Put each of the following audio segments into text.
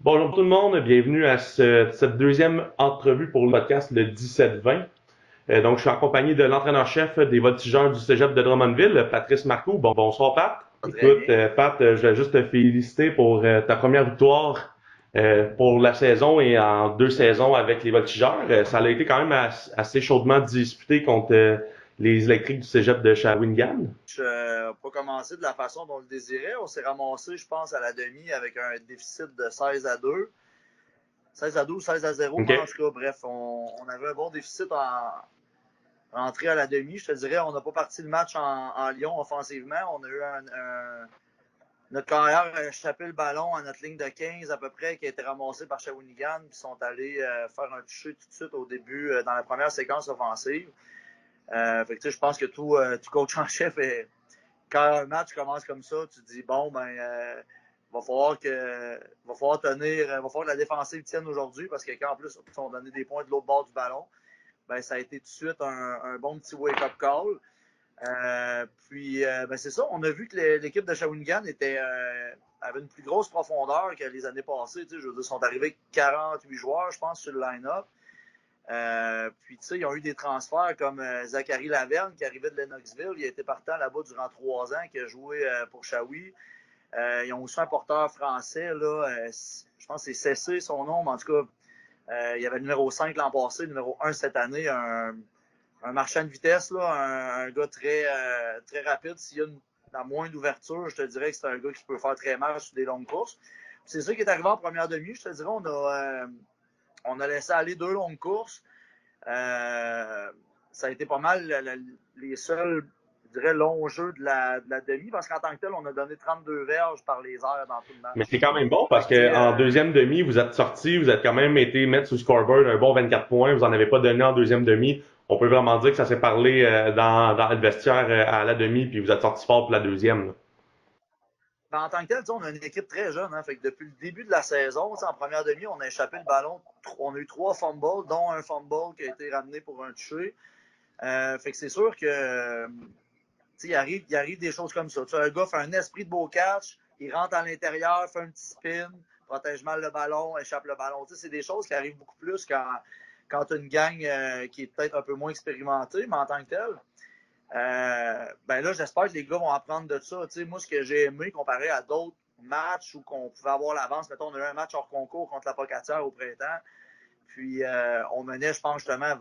Bonjour tout le monde, bienvenue à cette deuxième entrevue pour le podcast le 17-20. Donc, je suis en compagnie de l'entraîneur-chef des Voltigeurs du Cégep de Drummondville, Patrice Marcoux. Bonsoir Pat. Très Écoute, bien. Pat, je vais juste te féliciter pour ta première victoire pour la saison et en deux saisons avec les Voltigeurs. Ça a été quand même assez chaudement disputé contre les électriques du Cégep de Shawinigan. Pas commencé de la façon dont on le désirait. On s'est ramassé, je pense, à la demi avec un déficit de 16-2. 16-12, 16-0, mais en OK? tout cas, bref, on avait un bon déficit en entrée à la demi. Je te dirais, on n'a pas parti le match en Lyon offensivement. On a eu notre carrière a échappé le ballon à notre ligne de 15 à peu près, qui a été ramassé par Shawinigan, puis sont allés faire un toucher tout de suite au début, dans la première séquence offensive. Fait que, je pense que tout coach en chef quand un match commence comme ça, tu te dis bon va falloir tenir, va falloir que la défensive tienne aujourd'hui parce que quand en plus ils ont donné des points de l'autre bord du ballon, ben ça a été tout de suite un bon petit wake-up call. C'est ça, on a vu que l'équipe de Shawinigan avait une plus grosse profondeur que les années passées. Je veux dire, ils sont arrivés 48 joueurs, je pense, sur le line-up. Ils ont eu des transferts comme Zachary Laverne qui arrivait de Lennoxville. Il a été partant là-bas durant 3 ans, qui a joué pour Shawi. Ils ont aussi un porteur français, là, je pense que c'est Cessé son nom, mais en tout cas, il y avait le numéro 5 l'an passé, le numéro 1 cette année, un marchand de vitesse, là, un gars très rapide. S'il y a la moindre ouverture, je te dirais que c'est un gars qui peut faire très mal sur des longues courses. C'est ça qui est arrivé en première demi. Je te dirais, on a laissé aller 2 longues courses. Ça a été pas mal les seuls, je dirais, longs jeux de la demi, parce qu'en tant que tel, on a donné 32 verges par les airs dans tout le Mais c'est match. quand même bon Fait parce que, tu que sais, en deuxième demi, vous êtes sorti, vous êtes quand même été mettre sur le scoreboard un bon 24 points. Vous en avez pas donné en deuxième demi. On peut vraiment dire que ça s'est parlé dans le vestiaire à la demi, puis vous êtes sorti fort pour la deuxième, là. en tant que tel, on a une équipe très jeune. Hein, fait que depuis le début de la saison, en première demi, on a échappé le ballon. On a eu 3 fumbles, dont un fumble qui a été ramené pour un toucher. Fait que c'est sûr que il arrive des choses comme ça. Tu sais, un gars fait un esprit de beau catch, il rentre à l'intérieur, fait un petit spin, protège mal le ballon, échappe le ballon. Tu sais, c'est des choses qui arrivent beaucoup plus quand tu as une gang qui est peut-être un peu moins expérimentée, mais en tant que tel. Ben là, j'espère que les gars vont apprendre de ça. Tu sais, moi, ce que j'ai aimé comparé à d'autres matchs où on pouvait avoir l'avance, mettons, on a eu un match hors concours contre la Pocatière au printemps, puis on menait, je pense, justement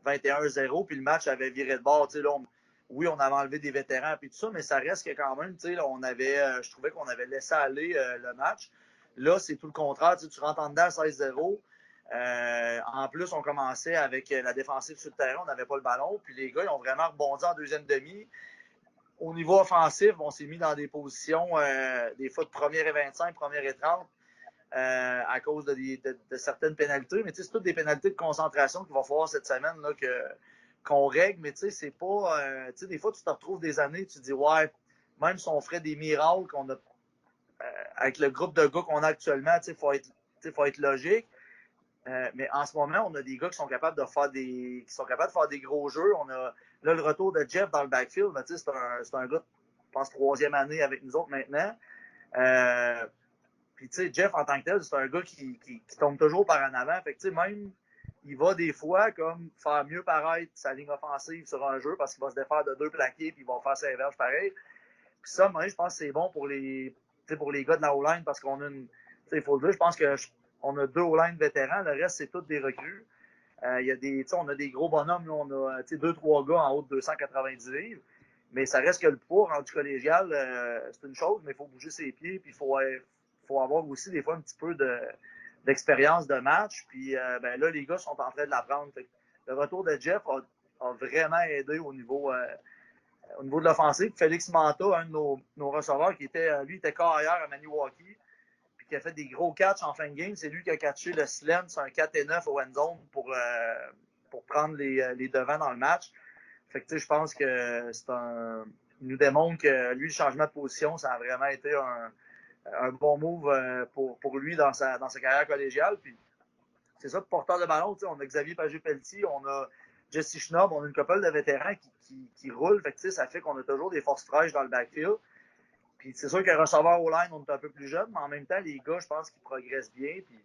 21-0, puis le match avait viré de bord. Tu sais, là, oui, on avait enlevé des vétérans puis tout ça, mais ça reste que quand même, tu sais, je trouvais qu'on avait laissé aller le match. Là, c'est tout le contraire. Tu rentres en dedans 16-0. En plus, on commençait avec la défensive sur le terrain, on n'avait pas le ballon. Puis les gars, ils ont vraiment rebondi en deuxième demi. Au niveau offensif, on s'est mis dans des positions, des fois de première et 25, première et 30, à cause de certaines pénalités. Mais c'est toutes des pénalités de concentration qu'il va falloir cette semaine là, qu'on règle. Mais c'est pas. Des fois, tu te retrouves des années, tu te dis, ouais, même si on ferait des miracles qu'on a, avec le groupe de gars qu'on a actuellement, faut être logique. Mais en ce moment, on a des gars qui sont capables de faire des gros jeux. On a là le retour de Jeff dans le backfield. C'est un gars, je pense, 3e année avec nous autres maintenant. Puis, tu sais, Jeff, en tant que tel, c'est un gars qui tombe toujours par en avant. Fait que, tu sais, même, il va des fois comme faire mieux paraître sa ligne offensive sur un jeu parce qu'il va se défaire de 2 plaqués puis il va faire ses verges pareil. Puis ça, moi, je pense que c'est bon pour les gars de la O-line parce qu'on a une. Il faut le dire, je pense qu'on a 2 O-line vétérans. Le reste, c'est tous des recrues. On a des gros bonhommes. Là, on a 2-3 gars en haut de 290 livres. Mais ça reste que le poids rendu collégial, c'est une chose, mais il faut bouger ses pieds. Puis il faut avoir aussi des fois un petit peu d'expérience de match. Puis là, les gars sont en train de l'apprendre. Le retour de Jeff a vraiment aidé au niveau de l'offensive. Félix Manta, un de nos receveurs, lui était carrière à Maniwaki, puis qui a fait des gros catchs en fin de game. C'est lui qui a catché le slant sur un 4 et 9 au end zone pour prendre les devants dans le match. Fait que, je pense que il nous démontre que lui, le changement de position, ça a vraiment été un bon move pour lui dans sa carrière collégiale. Puis c'est ça, porteur de ballon, on a Xavier Pagé-Pelletier, on a Jesse Schnob, on a une couple de vétérans qui roulent. Fait que, ça fait qu'on a toujours des forces fraîches dans le backfield. Puis c'est sûr que receveur au line, on est un peu plus jeune, mais en même temps, les gars, je pense qu'ils progressent bien. Puis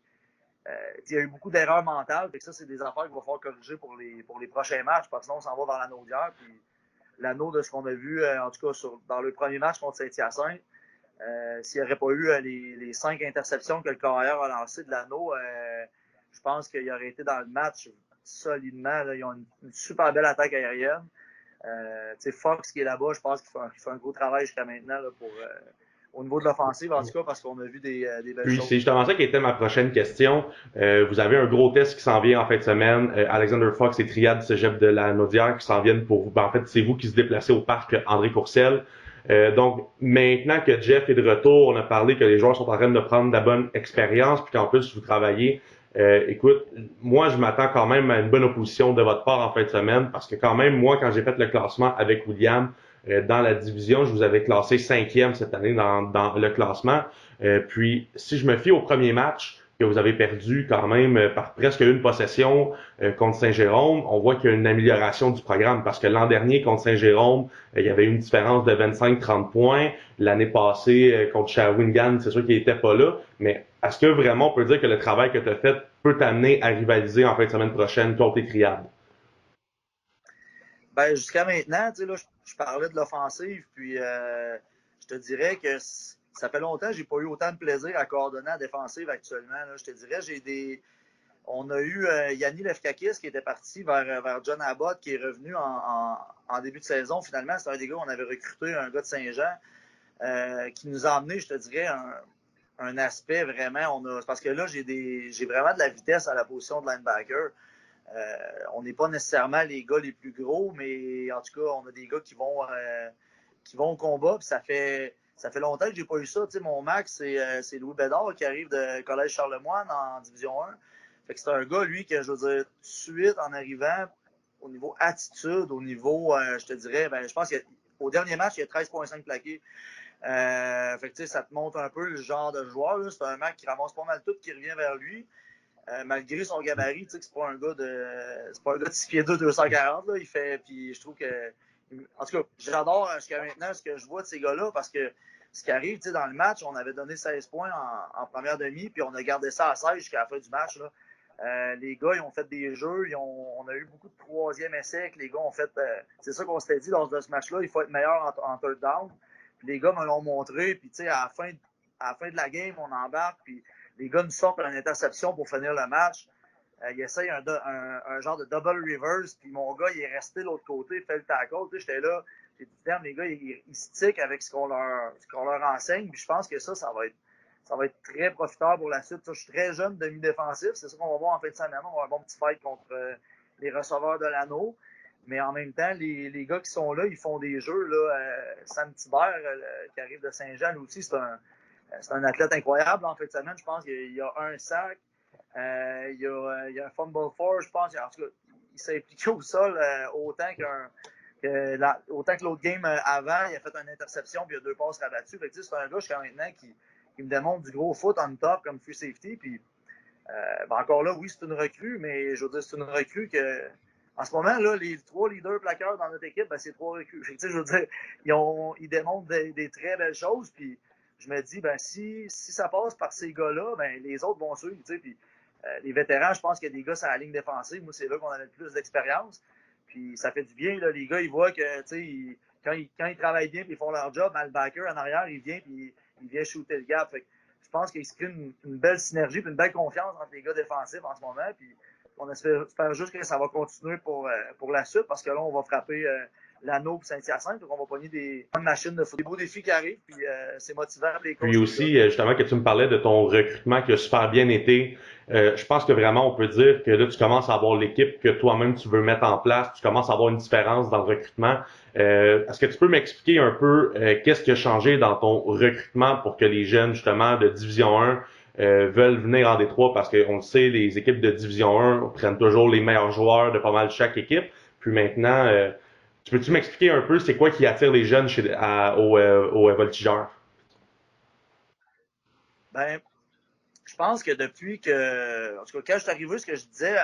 il y a eu beaucoup d'erreurs mentales. Fait que ça, c'est des affaires qu'il va falloir corriger pour les prochains matchs, parce que sinon, on s'en va dans l'anneau d'hier. Puis l'anneau de ce qu'on a vu, en tout cas dans le premier match contre Saint-Hyacinthe, s'il n'y aurait pas eu les 5 interceptions que le carrière a lancées de l'anneau, je pense qu'il aurait été dans le match solidement. Là. Ils ont une super belle attaque aérienne. Fox qui est là-bas, je pense qu'il fait un gros travail jusqu'à maintenant là, au niveau de l'offensive, en tout cas, parce qu'on a vu des belles Puis choses. c'est justement ça qui était ma prochaine question. Vous avez un gros test qui s'en vient en fin de semaine. Alexander Fox et Triad du Cégep de la Naudière qui s'en viennent pour vous. Ben, en fait, c'est vous qui se déplacez au parc André Courcelles. Donc, maintenant que Jeff est de retour, on a parlé que les joueurs sont en train de prendre de la bonne expérience, puis qu'en plus, vous travaillez. Écoute, moi, je m'attends quand même à une bonne opposition de votre part en fin de semaine, parce que quand même, moi, quand j'ai fait le classement avec William, dans la division, je vous avais classé 5e cette année dans le classement. Puis, si je me fie au premier match que vous avez perdu quand même par presque une possession contre Saint-Jérôme, on voit qu'il y a une amélioration du programme parce que l'an dernier contre Saint-Jérôme, il y avait une différence de 25-30 points. L'année passée contre Shawinigan, c'est sûr qu'il n'était pas là, mais est-ce que vraiment on peut dire que le travail que tu as fait peut t'amener à rivaliser en fin de semaine prochaine contre les Triades? Ben, jusqu'à maintenant, tu sais, là, je parlais de l'offensive, puis je te dirais que ça fait longtemps que j'ai pas eu autant de plaisir à coordonner la défensive actuellement. Là. Je te dirais, on a eu Yanni Lefkakis qui était parti vers John Abbott, qui est revenu en début de saison. Finalement, c'est un des gars on avait recruté, un gars de Saint-Jean, qui nous a amené, je te dirais, un aspect vraiment. Parce que là, j'ai vraiment de la vitesse à la position de linebacker. On n'est pas nécessairement les gars les plus gros, mais en tout cas, on a des gars qui vont au combat. Puis ça fait longtemps que j'ai pas eu ça. Tu sais, mon max, c'est Louis Bédard qui arrive de Collège Charlemagne en Division 1. Fait que c'est un gars, lui, que je veux dire, tout de suite en arrivant, au niveau attitude, au niveau, je te dirais, ben, je pense qu'au dernier match, il y a 13,5 plaqués. Fait que tu sais, ça te montre un peu le genre de joueur. Là. C'est un mec qui ramasse pas mal tout, qui revient vers lui. Malgré son gabarit, tu sais que c'est pas un gars de 6 pieds 2, 240, là. Il fait, puis je trouve que, en tout cas, j'adore jusqu'à maintenant ce que je vois de ces gars-là parce que ce qui arrive, tu sais, dans le match, on avait donné 16 points en première demi, puis on a gardé ça à 16 jusqu'à la fin du match, là. Les gars, ils ont fait des jeux, on a eu beaucoup de troisième essais que les gars ont fait. C'est ça qu'on s'était dit lors de ce match-là, il faut être meilleur en third down. Puis les gars me l'ont montré, puis tu sais, à la fin de la game, on embarque, puis les gars nous sortent une interception pour finir le match. Ils essayent un genre de double reverse, puis mon gars, il est resté de l'autre côté, fait le tackle. Tu sais, j'étais là, j'ai dit, damn, les gars, ils stickent avec ce qu'on leur enseigne, puis je pense que ça va être très profiteur pour la suite. Ça, je suis très jeune demi-défensif, c'est ça qu'on va voir en fin de semaine. On va avoir un bon petit fight contre les receveurs de l'anneau. Mais en même temps, les gars qui sont là, ils font des jeux. Là, Sam Thibert, qui arrive de Saint-Jean, lui aussi, c'est un athlète incroyable. En fin de semaine, je pense qu'il y a un sac. Il y a un fumble force, je pense. En tout cas, il s'est impliqué au sol autant que l'autre game avant. Il a fait une interception puis il y a 2 passes rabattues. Fait que, c'est un gars jusqu'à maintenant qui me démontre du gros foot on top comme free safety. Puis, ben encore là, oui, c'est une recrue, mais je veux dire, c'est une recrue que. En ce moment, là, les 3 leaders plaqueurs dans notre équipe, ben, c'est 3 recrues. Fait que, je veux dire, ils démontrent des très belles choses. Puis je me dis, ben si ça passe par ces gars-là, ben les autres vont suivre. Puis les vétérans, je pense qu'il y a des gars sur la ligne défensive. Moi, c'est là qu'on a le plus d'expérience. Puis ça fait du bien. Là. Les gars, ils voient que quand ils travaillent bien et ils font leur job, ben, le backer en arrière, il vient et il vient shooter le gap. Fait que, je pense qu'il se crée une belle synergie et une belle confiance entre les gars défensifs en ce moment. Puis on espère juste que ça va continuer pour la suite parce que là, on va frapper l'anneau pour Saint-Hyacinthe. Donc, on va pogner des bonnes machines de foot. Des beaux défis qui arrivent. Puis c'est motivant pour les coachs. Puis aussi, justement, que tu me parlais de ton recrutement qui a super bien été. Je pense que vraiment, on peut dire que là, tu commences à avoir l'équipe que toi-même tu veux mettre en place. Tu commences à avoir une différence dans le recrutement. Est-ce que tu peux m'expliquer un peu qu'est-ce qui a changé dans ton recrutement pour que les jeunes, justement, de Division 1 veulent venir en Détroit? Parce qu'on le sait, les équipes de Division 1 prennent toujours les meilleurs joueurs de pas mal chaque équipe. Puis maintenant, tu peux-tu m'expliquer un peu c'est quoi qui attire les jeunes aux Voltigeurs? Ben, je pense que depuis que. En tout cas, quand je suis arrivé, ce que je disais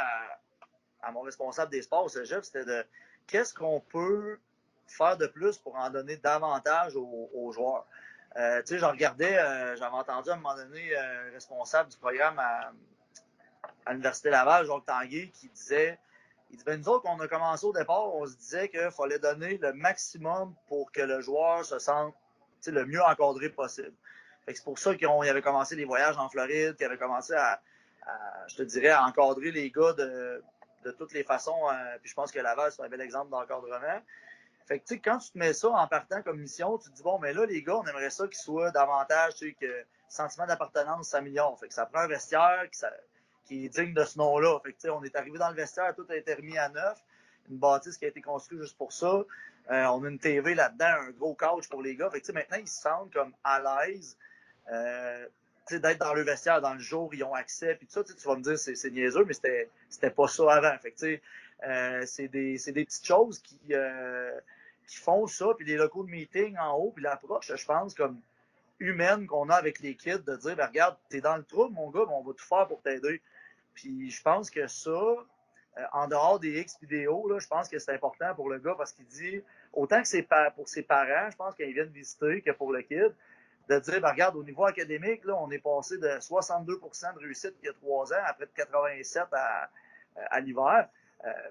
à mon responsable des sports au Cégep, c'était de qu'est-ce qu'on peut faire de plus pour en donner davantage aux joueurs. Tu sais, je regardais, j'avais entendu à un moment donné un responsable du programme à l'Université Laval, Jacques Tanguay, qui disait, il dit, ben, nous autres, on a commencé au départ, on se disait qu'il fallait donner le maximum pour que le joueur se sente le mieux encadré possible. Fait que c'est pour ça qu'il avait commencé les voyages en Floride, qu'il avait commencé je te dirais, à encadrer les gars de toutes les façons. Puis je pense que Laval, c'est un bel exemple d'encadrement. Fait que, tu sais, quand tu te mets ça en partant comme mission, tu te dis, bon, mais là, les gars, on aimerait ça qu'ils soient davantage, tu sais, que le sentiment d'appartenance s'améliore. Fait que ça prend un vestiaire qui est digne de ce nom-là. Fait que, tu sais, on est arrivé dans le vestiaire, tout a été remis à neuf. Une bâtisse qui a été construite juste pour ça. On a une TV là-dedans, un gros couch pour les gars. Fait que, tu sais, maintenant, ils se sentent comme à l'aise. D'être dans le vestiaire dans le jour, ils ont accès, puis tout ça, tu vas me dire, c'est niaiseux, mais c'était pas ça avant. Fait que, c'est des petites choses qui font ça, puis les locaux de meeting en haut, puis l'approche, je pense, comme humaine qu'on a avec les kids, de dire, ben, regarde, t'es dans le trouble, mon gars, ben, on va tout faire pour t'aider. Puis je pense que ça, en dehors des X vidéos, là, je pense que c'est important pour le gars parce qu'il dit, autant que c'est pour ses parents, je pense qu'ils viennent visiter que pour le kid, de dire, ben, regarde, au niveau académique, là, on est passé de 62% de réussite il y a 3 ans à près de 87 à l'hiver.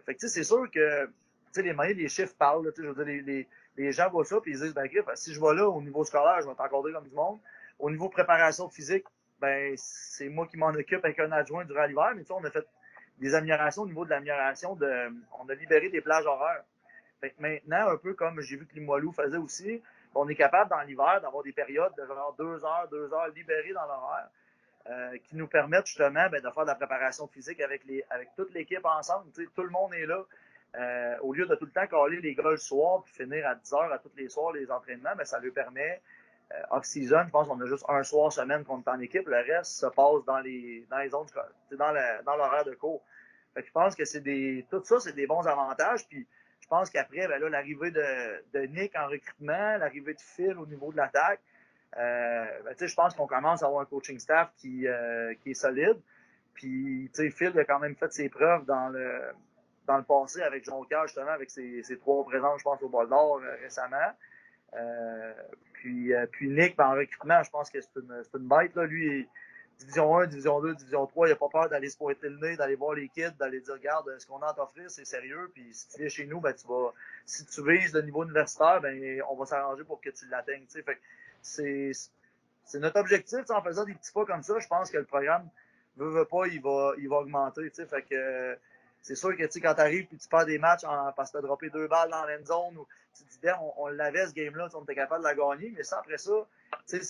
Fait que, c'est sûr que les moyens, les chiffres parlent. Là, je veux dire, les gens voient ça et ils disent, ben, si je vais là au niveau scolaire, je vais t'encoder comme du monde. Au niveau préparation physique, ben, c'est moi qui m'en occupe avec un adjoint durant l'hiver. Mais on a fait des améliorations au niveau de l'amélioration. On a libéré des plages horaires. Fait que maintenant, un peu comme j'ai vu que Limoilou faisait aussi, on est capable dans l'hiver d'avoir des périodes de genre 2 heures libérées dans l'horaire. Qui nous permettent justement de faire de la préparation physique avec toute l'équipe ensemble. T'sais, tout le monde est là. Au lieu de tout le temps caler les gars le soir puis finir à 10 heures à tous les soirs les entraînements, ça lui permet, off-season, je pense qu'on a juste un soir semaine qu'on est en équipe. Le reste se passe dans les zones, dans l'horaire de cours. Fait que je pense que tout ça, c'est des bons avantages. Puis je pense qu'après, là, l'arrivée de Nick en recrutement, l'arrivée de Phil au niveau de l'attaque, je pense qu'on commence à avoir un coaching staff qui est solide. Puis, Phil a quand même fait ses preuves dans le passé avec Jonquière, justement, avec ses 3 présences, je pense, au Bol d'Or récemment. Puis Nick, en recrutement, je pense que c'est une bête. Là. Lui, Division 1, Division 2, Division 3, il n'a pas peur d'aller se pointer le nez, d'aller voir les kids, d'aller dire, regarde, ce qu'on a à t'offrir, c'est sérieux. Puis si tu viens chez nous, si tu vises le niveau universitaire, on va s'arranger pour que tu l'atteignes. Fait c'est notre objectif. En faisant des petits pas comme ça, je pense que le programme, veut pas, il va augmenter. Fait que c'est sûr que quand tu arrives et tu perds des matchs parce que tu as droppé 2 balles dans l'end zone, ou tu te dis, on l'avait ce game-là, on était capable de la gagner, mais ça, après ça,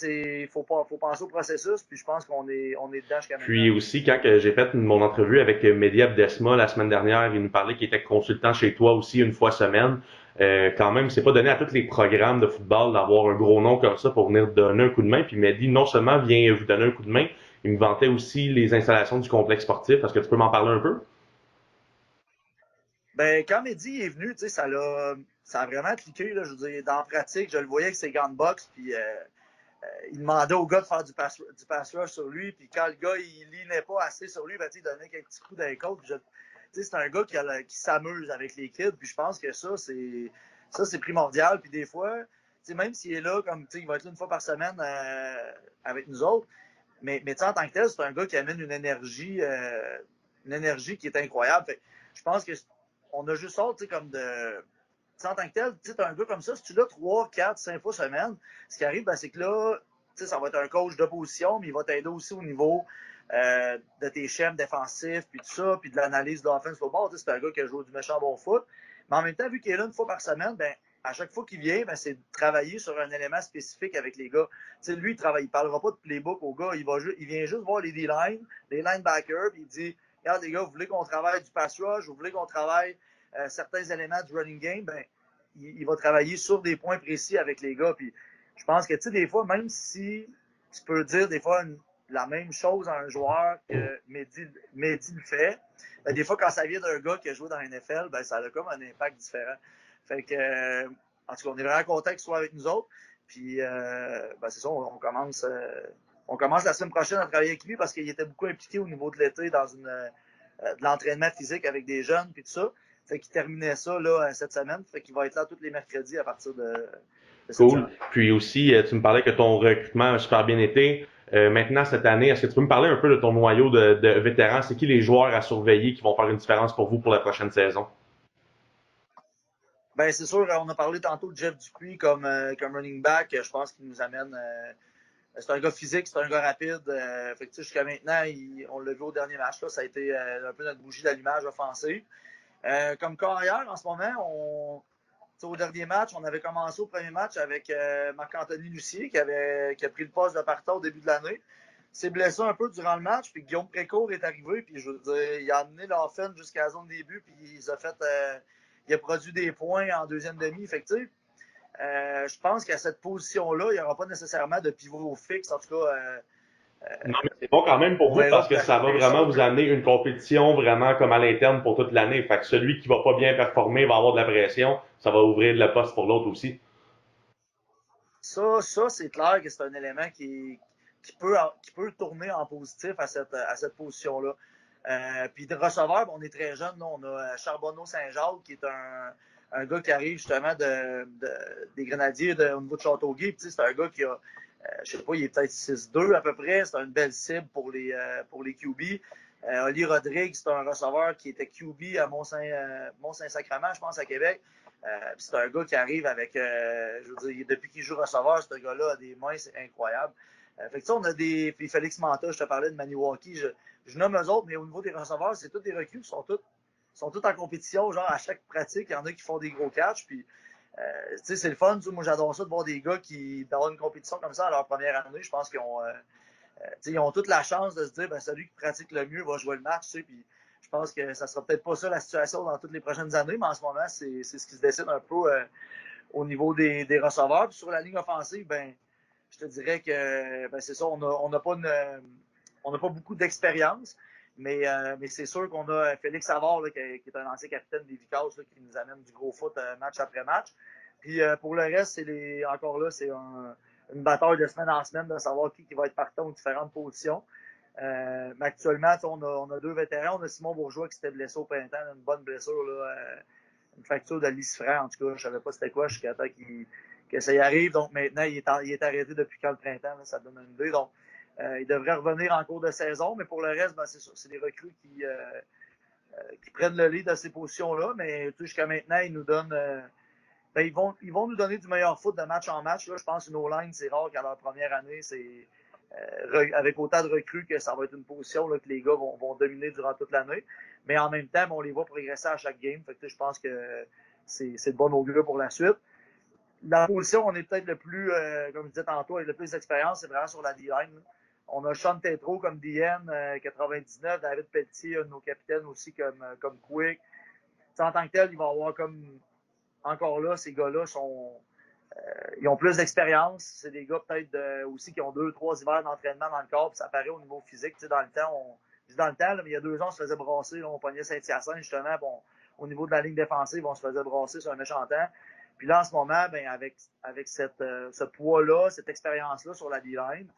il faut penser au processus, puis je pense qu'on est dedans jusqu'à maintenant. Puis aussi, quand j'ai fait mon entrevue avec Mehdi Abdesma la semaine dernière, il nous parlait qu'il était consultant chez toi aussi une fois semaine. Quand même, c'est pas donné à tous les programmes de football d'avoir un gros nom comme ça pour venir donner un coup de main. Puis Mehdi, non seulement vient vous donner un coup de main, il me vantait aussi les installations du complexe sportif. Est-ce que tu peux m'en parler un peu? Ben, quand Mehdi est venu, ça a vraiment cliqué. Là, je veux dire, dans la pratique, je le voyais avec ses gants de boxe, puis il demandait au gars de faire du pass rush sur lui, puis quand le gars, il lignait pas assez sur lui, il donnait quelques petits coups dans les côtes. C'est un gars qui s'amuse avec les kids, puis je pense que ça, c'est primordial. Puis des fois, même s'il est là, comme il va être là une fois par semaine avec nous autres, mais en tant que tel, c'est un gars qui amène une énergie qui est incroyable. Fait, je pense que on a juste hâte, comme de. En tant que tel, tu es un gars comme ça, si tu l'as 3, 4, 5 fois semaine, ce qui arrive, c'est que là, ça va être un coach d'opposition, mais il va t'aider aussi au niveau de tes schèmes défensifs, puis tout ça, puis de l'analyse de l'offense football. C'est un gars qui a joué du méchant bon foot. Mais en même temps, vu qu'il est là une fois par semaine, à chaque fois qu'il vient, c'est de travailler sur un élément spécifique avec les gars. Lui, il ne parlera pas de playbook aux gars. Il vient juste voir les D-line, les linebackers, puis il dit, regarde les gars, vous voulez qu'on travaille du pass rush, vous voulez qu'on travaille certains éléments du running game, il va travailler sur des points précis avec les gars. Puis je pense que, des fois, même si tu peux dire des fois la même chose à un joueur que Mehdi le fait, des fois, quand ça vient d'un gars qui a joué dans la NFL, ça a comme un impact différent. Fait que, en tout cas, on est vraiment content qu'il soit avec nous autres. Puis, c'est ça, on commence la semaine prochaine à travailler avec lui parce qu'il était beaucoup impliqué au niveau de l'été dans de l'entraînement physique avec des jeunes puis tout ça. Fait qu'il terminait ça là, cette semaine. Fait qu'il va être là tous les mercredis à partir C'est ça, Cool. Charles. Puis aussi, tu me parlais que ton recrutement a super bien été. Maintenant, cette année, est-ce que tu peux me parler un peu de ton noyau de vétérans? C'est qui les joueurs à surveiller qui vont faire une différence pour vous pour la prochaine saison? Ben, c'est sûr, on a parlé tantôt de Jeff Dupuis comme running back. Je pense qu'il nous amène. C'est un gars physique, c'est un gars rapide. Fait que, jusqu'à maintenant, on l'a vu au dernier match. Là, ça a été un peu notre bougie d'allumage offensif. Comme carrière, en ce moment, au dernier match, on avait commencé au premier match avec Marc-Anthony Lucier qui a pris le poste de partant au début de l'année. Il s'est blessé un peu durant le match, puis Guillaume Précourt est arrivé, puis je veux dire, il a amené l'offense jusqu'à la zone début, puis il a produit des points en deuxième demi. Fait que, je pense qu'à cette position-là, il n'y aura pas nécessairement de pivot fixe. En tout cas, Non, mais c'est bon quand même pour on vous verra parce pour que la ça suite va des vraiment choses. vous amener une compétition vraiment comme à l'interne pour toute l'année. Fait que celui qui va pas bien performer va avoir de la pression. Ça va ouvrir le poste pour l'autre aussi. Ça c'est clair que c'est un élément qui peut tourner en positif à cette position-là. Puis de receveur, on est très jeune. Là, on a Charbonneau-Saint-Jacques, qui est un gars qui arrive justement des Grenadiers au niveau de Châteauguay. C'est un gars qui a, je sais pas, il est peut-être 6'2 à peu près. C'est une belle cible pour les QB. Oli Rodrigue, c'est un receveur qui était QB à Mont-Saint-Sacrement, je pense, à Québec. C'est un gars qui arrive avec, je veux dire, depuis qu'il joue receveur, ce gars-là a des mains, c'est incroyable. Fait que on a des. Puis Félix Manta, je te parlais de Maniwaki, je nomme eux autres, mais au niveau des receveurs, c'est tous des recrues qui sont tous en compétition, genre à chaque pratique, il y en a qui font des gros catchs, puis c'est le fun, moi j'adore ça de voir des gars qui, dans une compétition comme ça à leur première année, je pense ils ont toute la chance de se dire, ben, celui qui pratique le mieux va jouer le match, puis je pense que ça sera peut-être pas ça la situation dans toutes les prochaines années, mais en ce moment, c'est ce qui se décide un peu au niveau des receveurs. Puis sur la ligne offensive, ben, je te dirais que ben, c'est ça, on n'a pas beaucoup d'expérience, mais c'est sûr qu'on a Félix Savard, là, qui est un ancien capitaine des Vicars, qui nous amène du gros foot match après match. Puis pour le reste, encore là, c'est une bataille de semaine en semaine de savoir qui va être partant aux différentes positions. Mais actuellement, on a deux vétérans. On a Simon Bourgeois qui s'était blessé au printemps, une bonne blessure, là, une fracture de l'isfranc. En tout cas, je ne savais pas c'était quoi jusqu'à temps que ça y arrive. Donc maintenant, il est arrêté depuis quand le printemps, là, ça donne une idée. Donc, il devrait revenir en cours de saison, mais pour le reste, ben, c'est sûr, c'est des recrues qui prennent le lead à ces positions-là. Mais jusqu'à maintenant, ils nous donnent. Ben, ils vont nous donner du meilleur foot de match en match. Là, je pense que nos lines, c'est rare qu'à leur première année, c'est avec autant de recrues que ça va être une position là, que les gars vont dominer durant toute l'année. Mais en même temps, on les voit progresser à chaque game. Fait que, je pense que c'est de bon augure pour la suite. La position, on est peut-être le plus, comme je disais tantôt, avec le plus d'expérience, c'est vraiment sur la D-line. On a Sean Tetro comme DN, 99, David Pelletier, un de nos capitaines aussi comme Quick. T'sais, en tant que tel, il va y avoir comme encore là, ces gars-là ils ont plus d'expérience. C'est des gars peut-être aussi qui ont 2-3 hivers d'entraînement dans le corps, puis ça paraît au niveau physique. Dans le temps, là, mais il y a 2 ans, on se faisait brasser. Là, on pognait Saint-Hyacinthe, justement. Bon, au niveau de la ligne défensive, on se faisait brasser sur un méchant temps. Puis là, en ce moment, ben, avec ce poids-là, cette expérience-là sur la D-line,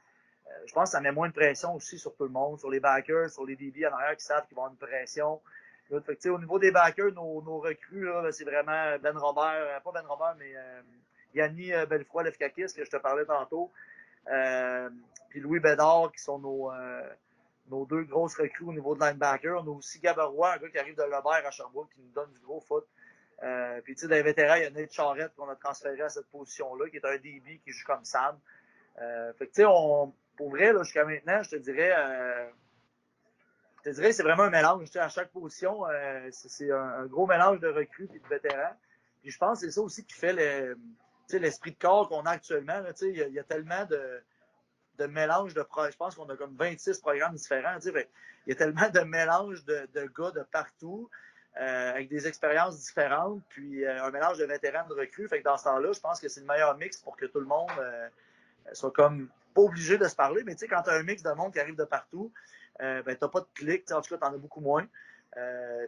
je pense que ça met moins de pression aussi sur tout le monde, sur les backers, sur les DB en arrière qui savent qu'ils vont avoir une pression. Fait que, au niveau des backers, nos recrues, là, c'est vraiment Ben Robert, pas Ben Robert, mais Yanni Belfroy, Lefkakis, que je te parlais tantôt. Puis Louis Bédard, qui sont nos deux grosses recrues au niveau de linebacker. On a aussi Gabarois, un gars qui arrive de Lebert à Sherbrooke, qui nous donne du gros foot. Puis, tu sais, dans les vétérans, il y a Nate Charrette qu'on a transféré à cette position-là, qui est un DB qui joue comme Sam. Fait que, tu sais, pour vrai, là, jusqu'à maintenant, je te dirais que c'est vraiment un mélange. Tu sais, à chaque position, c'est un gros mélange de recrues et de vétérans. Puis je pense que c'est ça aussi qui fait l'esprit de corps qu'on a actuellement. Là, tu sais, il y a tellement de mélange de programmes. Je pense qu'on a comme 26 programmes différents. Tu sais, il y a tellement de mélange de gars de partout, avec des expériences différentes, puis un mélange de vétérans de recrues. Fait que dans ce temps-là, je pense que c'est le meilleur mix pour que tout le monde soit comme pas obligé de se parler. Mais tu sais, quand tu as un mix de monde qui arrive de partout, ben, t'as pas de clic. En tout cas, t'en as beaucoup moins.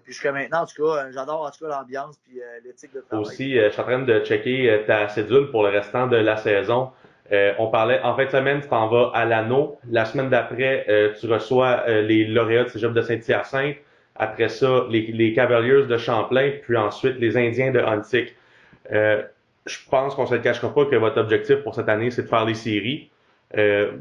Puis jusqu'à maintenant, en tout cas, j'adore en tout cas l'ambiance puis l'éthique de travail. Aussi, je suis en train de checker ta cédule pour le restant de la saison. On parlait, en fin de semaine, tu t'en vas à l'anneau. La semaine d'après, tu reçois les lauréats de Cégep de Saint-Hyacinthe. Après ça, les Cavaliers de Champlain, puis ensuite les Indiens de Huntsic. Euh, je pense qu'on se le cachera pas que votre objectif pour cette année, c'est de faire les séries. Euh,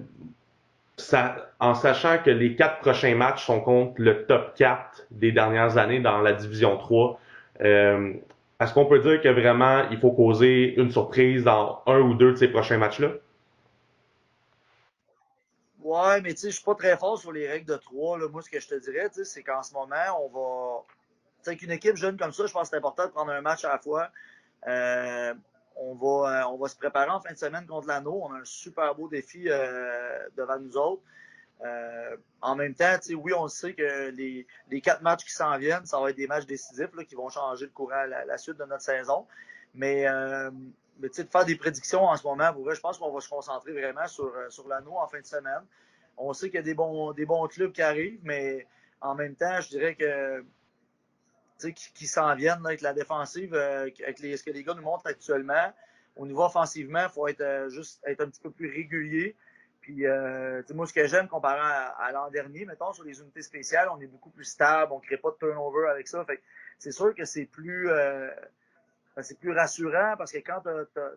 en sachant que les 4 prochains matchs sont contre le top 4 des dernières années dans la division 3, est-ce qu'on peut dire que vraiment il faut causer une surprise dans un ou deux de ces prochains matchs-là? Ouais, mais tu sais, je suis pas très fort sur les règles de 3. Là. Moi, ce que je te dirais, c'est qu'en ce moment, on va. Tu sais, avec une équipe jeune comme ça, je pense que c'est important de prendre un match à la fois. Euh, on va se préparer en fin de semaine contre l'anneau. On a un super beau défi devant nous autres. En même temps, oui, on sait que les 4 matchs qui s'en viennent, ça va être des matchs décisifs là, qui vont changer le courant, la suite de notre saison. Mais, mais de faire des prédictions en ce moment, pour vrai, je pense qu'on va se concentrer vraiment sur l'anneau en fin de semaine. On sait qu'il y a des bons clubs qui arrivent, mais en même temps, je dirais que qui s'en viennent là, avec la défensive, avec ce que les gars nous montrent actuellement. Au niveau offensivement, il faut être juste être un petit peu plus régulier. Puis, moi, ce que j'aime comparé à l'an dernier, mettons, sur les unités spéciales, on est beaucoup plus stable, on ne crée pas de turnover avec ça. Fait c'est sûr que c'est plus rassurant parce que quand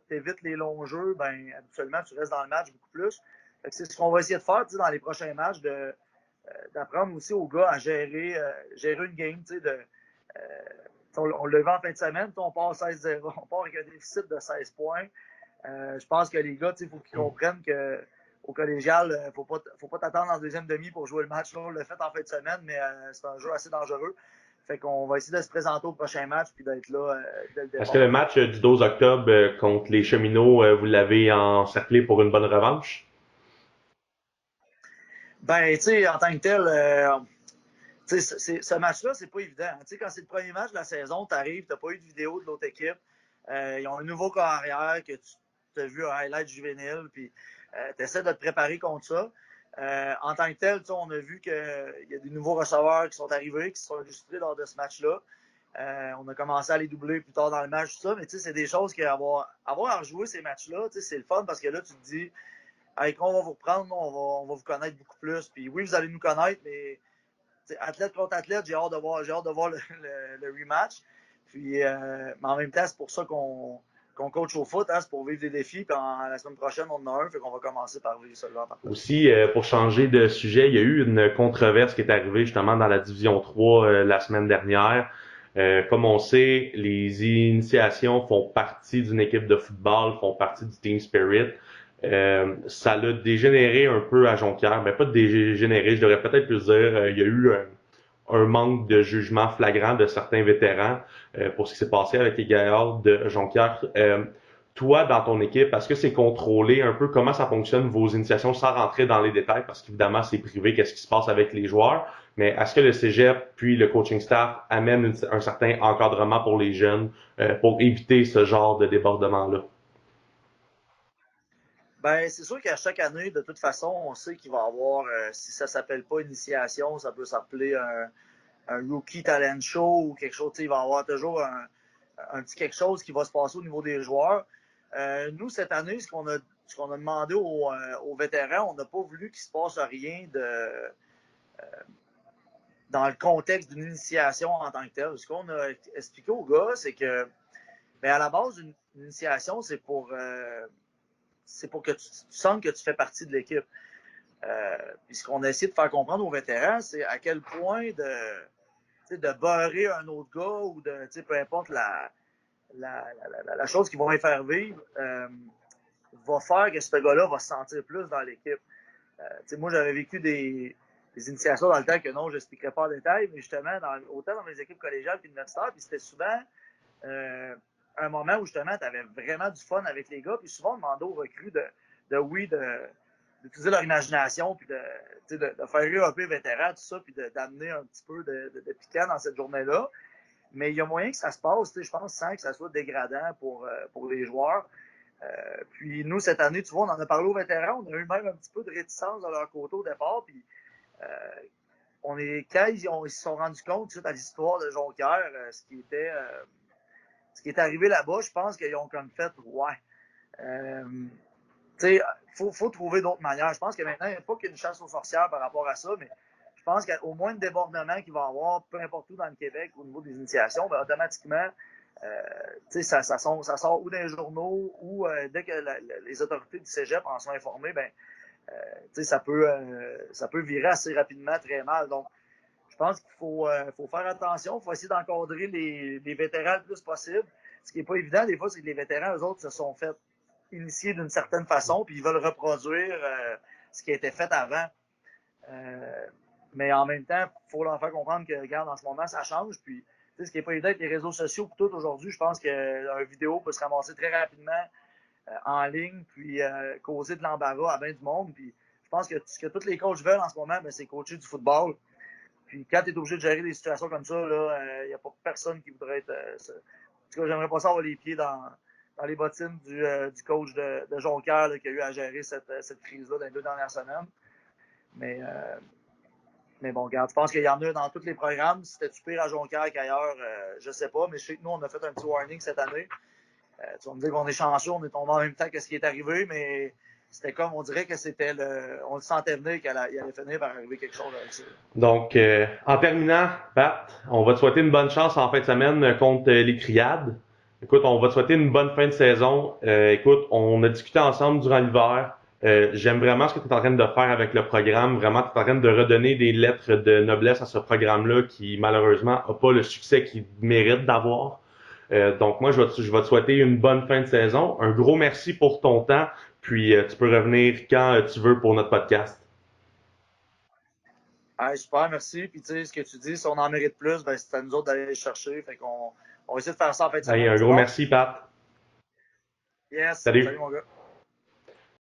tu évites les longs jeux, ben, habituellement, tu restes dans le match beaucoup plus. C'est ce qu'on va essayer de faire dans les prochains matchs, d'apprendre aussi aux gars à gérer une game, on l'a vu en fin de semaine, on part 16-0, on part avec un déficit de 16 points. Je pense que les gars, il faut qu'ils comprennent qu'au collégial, il ne faut pas t'attendre en deuxième demi pour jouer le match. Là, on l'a fait en fin de semaine, mais c'est un jeu assez dangereux. Fait qu'on va essayer de se présenter au prochain match puis d'être là dès le Est-ce que départ. le match du 12 octobre contre les Cheminots, vous l'avez encerclé pour une bonne revanche? Ben, en tant que tel, ce match-là, c'est pas évident. Quand c'est le premier match de la saison, tu arrives, tu n'as pas eu de vidéo de l'autre équipe. Ils ont un nouveau corps arrière que tu as vu un highlight juvénile, puis tu essaies de te préparer contre ça. En tant que tel, on a vu qu'il y a des nouveaux receveurs qui sont arrivés, qui se sont illustrés lors de ce match-là. On a commencé à les doubler plus tard dans le match, tout ça, mais c'est des choses qu'avoir à rejouer ces matchs-là, c'est le fun parce que là, tu te dis, hey, quand on va vous reprendre, on va vous connaître beaucoup plus. Puis oui, vous allez nous connaître, mais athlète contre athlète, j'ai hâte de voir le rematch. Puis, mais en même temps, c'est pour ça qu'on coach au foot, c'est pour vivre des défis. Puis la semaine prochaine, on en a un, fait qu'on va commencer par vivre celui-là en partant. Aussi, pour changer de sujet, il y a eu une controverse qui est arrivée justement dans la division 3 la semaine dernière. Comme on sait, les initiations font partie d'une équipe de football, font partie du team spirit. Ça l'a dégénéré un peu à Jonquière, mais pas dégénéré, je devrais peut-être plus dire. Il y a eu un manque de jugement flagrant de certains vétérans pour ce qui s'est passé avec les gaillards de Jonquière. Toi, dans ton équipe, est-ce que c'est contrôlé un peu comment ça fonctionne vos initiations sans rentrer dans les détails parce qu'évidemment c'est privé, qu'est-ce qui se passe avec les joueurs, mais est-ce que le cégep puis le coaching staff amène un certain encadrement pour les jeunes pour éviter ce genre de débordement-là? Ben, c'est sûr qu'à chaque année, de toute façon, on sait qu'il va y avoir, si ça s'appelle pas initiation, ça peut s'appeler un rookie talent show ou quelque chose. Il va y avoir toujours un petit quelque chose qui va se passer au niveau des joueurs. Nous, cette année, ce qu'on a demandé aux vétérans, on n'a pas voulu qu'il se passe rien dans le contexte d'une initiation en tant que telle. Ce qu'on a expliqué aux gars, c'est que à la base, une initiation, c'est pour que tu sentes que tu fais partie de l'équipe. Puis ce qu'on a essayé de faire comprendre aux vétérans, c'est à quel point de beurrer un autre gars ou peu importe la chose qu'ils vont y faire vivre, va faire que ce gars-là va se sentir plus dans l'équipe. Moi, j'avais vécu des initiations dans le temps que non, je n'expliquerai pas en détail, mais justement, autant dans mes équipes collégiales qu'universitaires, puis c'était souvent un moment où justement, tu avais vraiment du fun avec les gars, puis souvent, on demandait aux recrues d'utiliser leur imagination, puis de faire rire un peu les vétérans, tout ça, puis d'amener un petit peu de piquant dans cette journée-là. Mais il y a moyen que ça se passe, je pense, sans que ça soit dégradant pour les joueurs. Puis nous, cette année, tu vois, on en a parlé aux vétérans, on a eu même un petit peu de réticence de leur côté au départ, puis quand ils se sont rendus compte, suite à l'histoire de Jonquière, ce qui est arrivé là-bas, je pense qu'ils ont comme fait, ouais, faut trouver d'autres manières. Je pense que maintenant, il n'y a pas qu'une chasse aux sorcières par rapport à ça, mais je pense qu'au moins de débordement qu'il va y avoir, peu importe où dans le Québec, au niveau des initiations, ben, automatiquement, Ça sort ou dans les journaux ou dès que les autorités du cégep en sont informées, ben, ça peut virer assez rapidement très mal. Donc, je pense qu'il faut faire attention. Il faut essayer d'encadrer les vétérans le plus possible. Ce qui n'est pas évident, des fois, c'est que les vétérans, eux autres, se sont fait initier d'une certaine façon, puis ils veulent reproduire ce qui a été fait avant. Mais en même temps, il faut leur faire comprendre que, regarde, en ce moment, ça change. Puis, ce qui n'est pas évident avec les réseaux sociaux, tout aujourd'hui, je pense qu'une vidéo peut se ramasser très rapidement en ligne, puis causer de l'embarras à bien du monde. Puis, je pense que ce que tous les coachs veulent en ce moment, ben, c'est coacher du football. Puis, quand tu es obligé de gérer des situations comme ça, il n'y a pas personne qui voudrait être. En tout cas, j'aimerais pas ça avoir les pieds dans les bottines du coach de Jonquière qui a eu à gérer cette crise-là dans les 2 dernières semaines. Mais bon, regarde, je pense qu'il y en a dans tous les programmes. Si c'était-tu pire à Jonquière qu'ailleurs, je sais pas. Mais je sais que nous, on a fait un petit warning cette année. Tu vas me dire qu'on est chanceux, on est tombé en même temps que ce qui est arrivé, mais c'était comme, on dirait que c'était on le sentait venir qu'il allait finir par arriver quelque chose avec ça. Donc, en terminant, Pat, on va te souhaiter une bonne chance en fin de semaine contre les Criades. Écoute, on va te souhaiter une bonne fin de saison. Écoute, on a discuté ensemble durant l'hiver. J'aime vraiment ce que tu es en train de faire avec le programme. Vraiment, tu es en train de redonner des lettres de noblesse à ce programme-là qui, malheureusement, n'a pas le succès qu'il mérite d'avoir. Donc, moi, je vais te souhaiter une bonne fin de saison. Un gros merci pour ton temps. Puis, tu peux revenir quand tu veux pour notre podcast. Ah, super, merci. Puis, tu sais, ce que tu dis, si on en mérite plus, ben, c'est à nous autres d'aller le chercher. Fait qu'on va essayer de faire ça en fin de Allez, semaine. un C'est gros bon? merci, Pat. Yes. Salut, Salut. mon gars.